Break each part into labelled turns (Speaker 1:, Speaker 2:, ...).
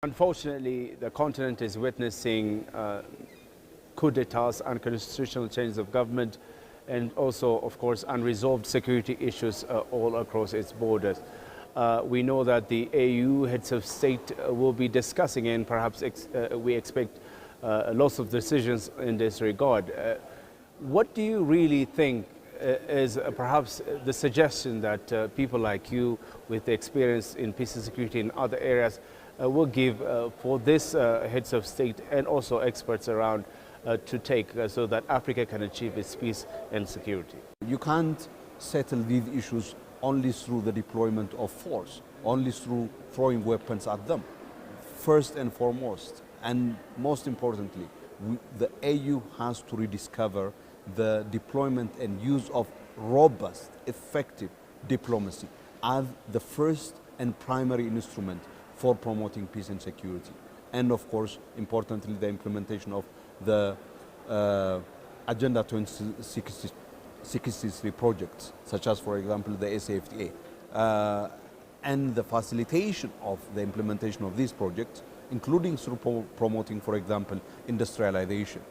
Speaker 1: Unfortunately, the continent is witnessing coup d'etats, unconstitutional changes of government, and also, of course, unresolved security issues all across its borders. We know that the AU heads of state will be discussing, and perhaps we expect lots of decisions in this regard. What do you really think is perhaps the suggestion that people like you, with the experience in peace and security in other areas, will give for this heads of state and also experts around to take so that Africa can achieve its peace and security?
Speaker 2: You can't settle these issues only through the deployment of force, only through throwing weapons at them. First and foremost, and most importantly, the AU has to rediscover the deployment and use of robust, effective diplomacy as the first and primary instrument for promoting peace and security. And of course, importantly, the implementation of the Agenda 2063 projects, such as, for example, the SAFTA, and the facilitation of the implementation of these projects, including through promoting, for example, industrialization,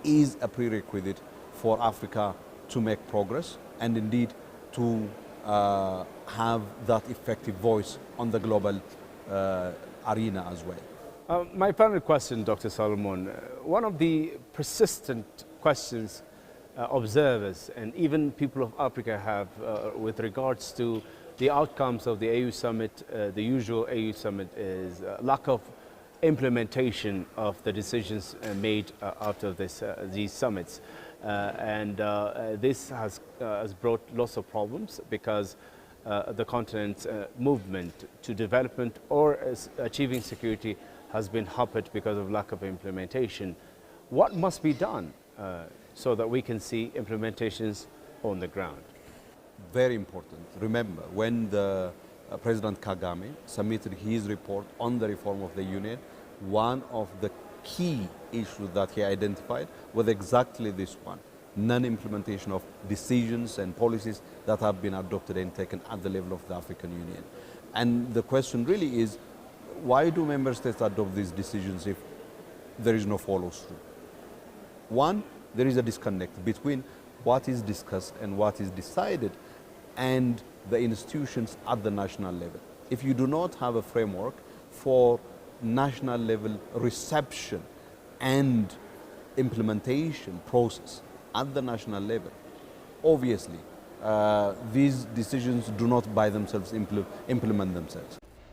Speaker 2: is a prerequisite for Africa to make progress and indeed to have that effective voice on the global arena as well.
Speaker 1: My final question, Dr. Solomon, one of the persistent questions observers and even people of Africa have with regards to the outcomes of the AU summit, the usual AU summit, is lack of implementation of the decisions made out of these summits. This has brought lots of problems because the continent's movement to development or achieving security has been hampered because of lack of implementation. What must be done so that we can see implementations on the ground?
Speaker 2: Very important. Remember, when the President Kagame submitted his report on the reform of the Union, one of the key issues that he identified was exactly this one: non-implementation of decisions and policies that have been adopted and taken at the level of the African Union. And the question really is, why do member states adopt these decisions if there is no follow-through? One, there is a disconnect between what is discussed and what is decided and the institutions at the national level. If you do not have a framework for national level reception and implementation process at the national level, obviously these decisions do not by themselves implement themselves.